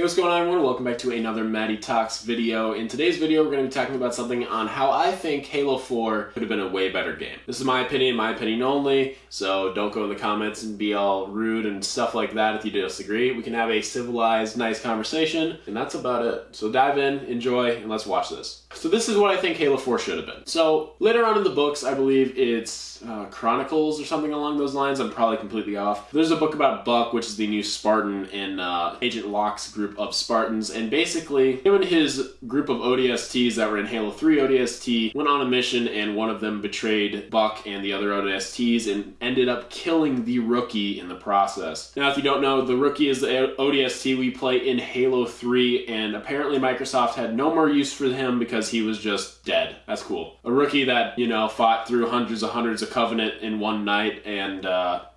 Hey, what's going on, everyone? Welcome back to another Matty Talks video. In today's video, we're going to be talking about something on how I think Halo 4 could have been a way better game. This is my opinion only, so don't go in the comments and be all rude and stuff like that if you disagree. We can have a civilized, nice conversation, and that's about it. So dive in, enjoy, and let's watch this. So this is what I think Halo 4 should have been. So later on in the books, I believe it's Chronicles or something along those lines. I'm probably completely off. There's a book about Buck, which is the new Spartan in Agent Locke's group of Spartans, and basically him and his group of ODSTs that were in Halo 3 ODST went on a mission, and one of them betrayed Buck and the other ODSTs and ended up killing the Rookie in the process. Now, if you don't know, the Rookie is the ODST we play in Halo 3, and apparently Microsoft had no more use for him because he was just dead. That's cool. A Rookie that, you know, fought through hundreds of Covenant in one night and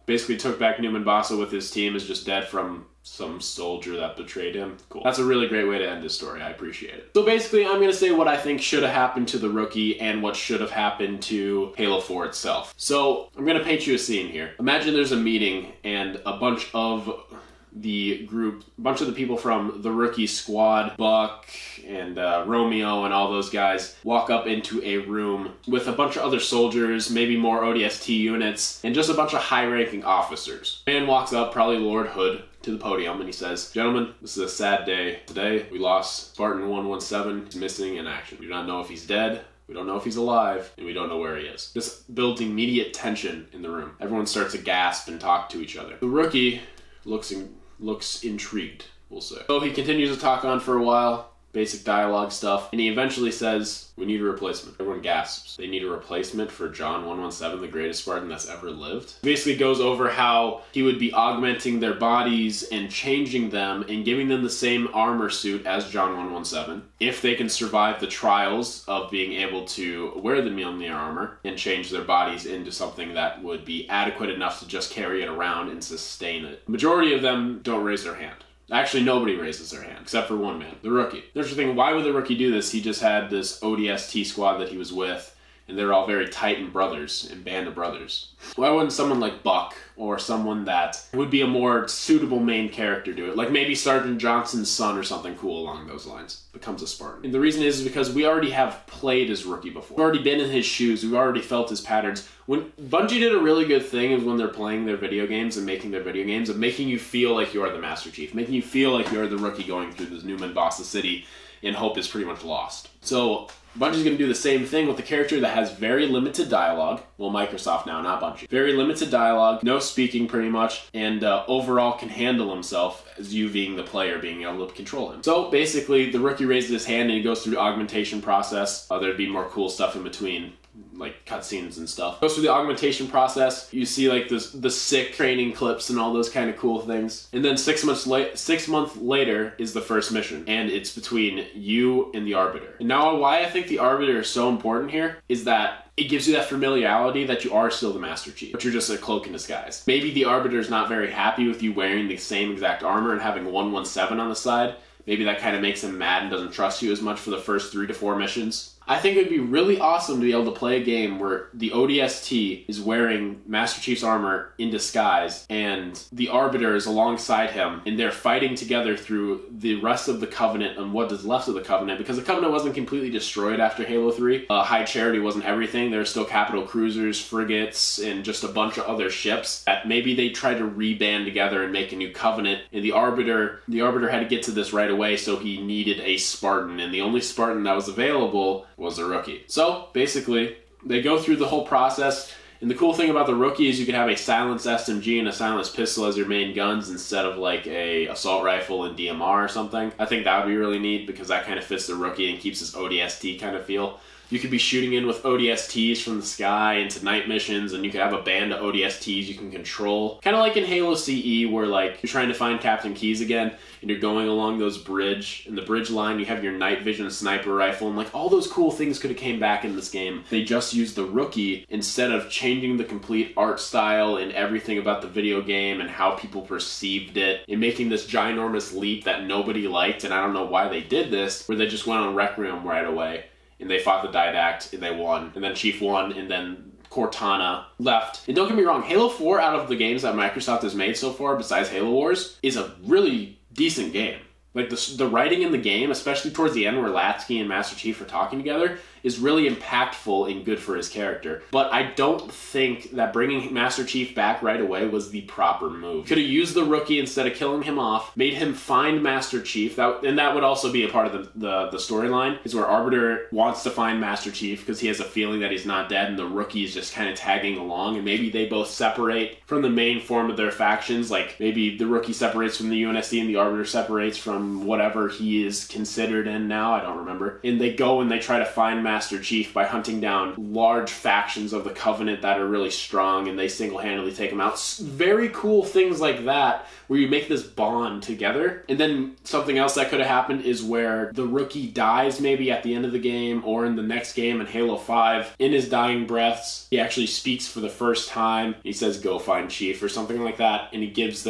basically took back New Mombasa with his team is just dead from some soldier that betrayed him. Cool. That's a really great way to end this story. I appreciate it. So basically, I'm going to say what I think should have happened to the Rookie and what should have happened to Halo 4 itself. So I'm going to paint you a scene here. Imagine there's a meeting and a bunch of the people from the Rookie squad, Buck and Romeo and all those guys, walk up into a room with a bunch of other soldiers, maybe more ODST units, and just a bunch of high-ranking officers. Man walks up, probably Lord Hood, to the podium, and he says, "Gentlemen, this is a sad day. Today, we lost Spartan 117. He's missing in action. We do not know if he's dead. We don't know if he's alive, and we don't know where he is." This builds immediate tension in the room. Everyone starts to gasp and talk to each other. The Rookie looks intrigued, we'll say. So he continues to talk on for a while, basic dialogue stuff, and he eventually says, "We need a replacement." Everyone gasps. They need a replacement for John 117, the greatest Spartan that's ever lived. Basically goes over how he would be augmenting their bodies and changing them and giving them the same armor suit as John 117 if they can survive the trials of being able to wear the Mjolnir armor and change their bodies into something that would be adequate enough to just carry it around and sustain it. The majority of them don't raise their hand. Actually, nobody raises their hand, except for one man, the Rookie. There's the thing, why would the Rookie do this? He just had this ODST squad that he was with, and they're all very Titan brothers and band of brothers. Why wouldn't someone like Buck or someone that would be a more suitable main character do it? Like maybe Sergeant Johnson's son or something cool along those lines becomes a Spartan. And the reason is because we already have played as Rookie before. We've already been in his shoes. We've already felt his patterns. When Bungie did a really good thing is when they're playing their video games and making their video games of making you feel like you are the Master Chief, making you feel like you're the Rookie going through this new Mombasa city and hope is pretty much lost. So Bungie's going to do the same thing with a character that has very limited dialogue. Well, Microsoft now, not Bungie. Very limited dialogue, no speaking pretty much, and overall can handle himself as you being the player, being able to control him. So basically, the Rookie raises his hand and he goes through the augmentation process. There'd be more cool stuff in between, like cutscenes and stuff. Goes through the augmentation process. You see like the sick training clips and all those kind of cool things. And then 6 months later is the first mission, and it's between you and the Arbiter. And now why I think the Arbiter is so important here is that it gives you that familiarity that you are still the Master Chief, but you're just a cloak in disguise. Maybe the Arbiter's not very happy with you wearing the same exact armor and having 117 on the side. Maybe that kind of makes him mad and doesn't trust you as much for the first 3 to 4 missions. I think it would be really awesome to be able to play a game where the ODST is wearing Master Chief's armor in disguise and the Arbiter is alongside him and they're fighting together through the rest of the Covenant and what is left of the Covenant, because the Covenant wasn't completely destroyed after Halo 3. High Charity wasn't everything. There were still capital cruisers, frigates, and just a bunch of other ships that maybe they tried to reband together and make a new Covenant, and the Arbiter had to get to this right away, so he needed a Spartan, and the only Spartan that was available was a Rookie. So basically, they go through the whole process, and the cool thing about the Rookie is you can have a silenced SMG and a silenced pistol as your main guns instead of like a assault rifle and DMR or something. I think that would be really neat because that kind of fits the Rookie and keeps his ODST kind of feel. You could be shooting in with ODSTs from the sky into night missions, and you could have a band of ODSTs you can control. Kind of like in Halo CE, where like you're trying to find Captain Keyes again, and you're going along those in the bridge line, you have your night vision sniper rifle, and like all those cool things could have came back in this game. They just used the Rookie instead of changing the complete art style and everything about the video game and how people perceived it, and making this ginormous leap that nobody liked, and I don't know why they did this, where they just went on Requiem right away. And they fought the Didact, and they won. And then Chief won, and then Cortana left. And don't get me wrong, Halo 4, out of the games that Microsoft has made so far, besides Halo Wars, is a really decent game. Like the writing in the game, especially towards the end where Latsky and Master Chief are talking together, is really impactful and good for his character. But I don't think that bringing Master Chief back right away was the proper move. Could have used the rookie instead of killing him off, made him find Master Chief, and that would also be a part of the storyline, is where Arbiter wants to find Master Chief because he has a feeling that he's not dead, and the rookie is just kind of tagging along, and maybe they both separate from the main form of their factions. Like maybe the rookie separates from the UNSC and the Arbiter separates from whatever he is considered in now, I don't remember. And they go and they try to find Master Chief by hunting down large factions of the Covenant that are really strong, and they single-handedly take him out. Very cool things like that where you make this bond together. And then something else that could have happened is where the rookie dies maybe at the end of the game or in the next game in Halo 5. In his dying breaths, he actually speaks for the first time. He says, "Go find Chief," or something like that, and he gives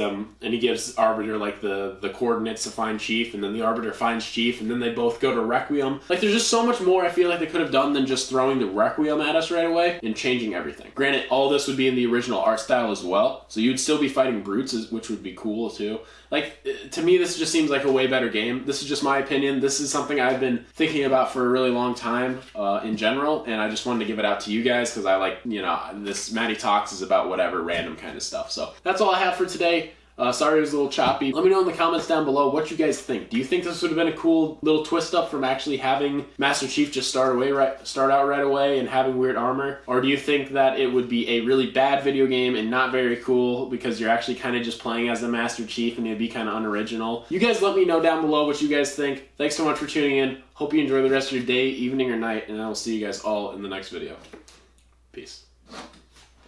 Arbiter like the coordinates to find Chief, and then the Arbiter finds Chief, and then they both go to Requiem. Like there's just so much more I feel like they could have done than just throwing the Requiem at us right away and changing everything. Granted, all this would be in the original art style as well, so you'd still be fighting brutes, which would be cool too. Like, to me, this just seems like a way better game. This is just my opinion. This is something I've been thinking about for a really long time in general, and I just wanted to give it out to you guys because I like, this Matty Talks is about whatever random kind of stuff. So that's all I have for today. Sorry it was a little choppy. Let me know in the comments down below what you guys think. Do you think this would have been a cool little twist up from actually having Master Chief just start out right away and having weird armor? Or do you think that it would be a really bad video game and not very cool because you're actually kind of just playing as the Master Chief and it'd be kind of unoriginal? You guys let me know down below what you guys think. Thanks so much for tuning in. Hope you enjoy the rest of your day, evening, or night, and I will see you guys all in the next video. Peace.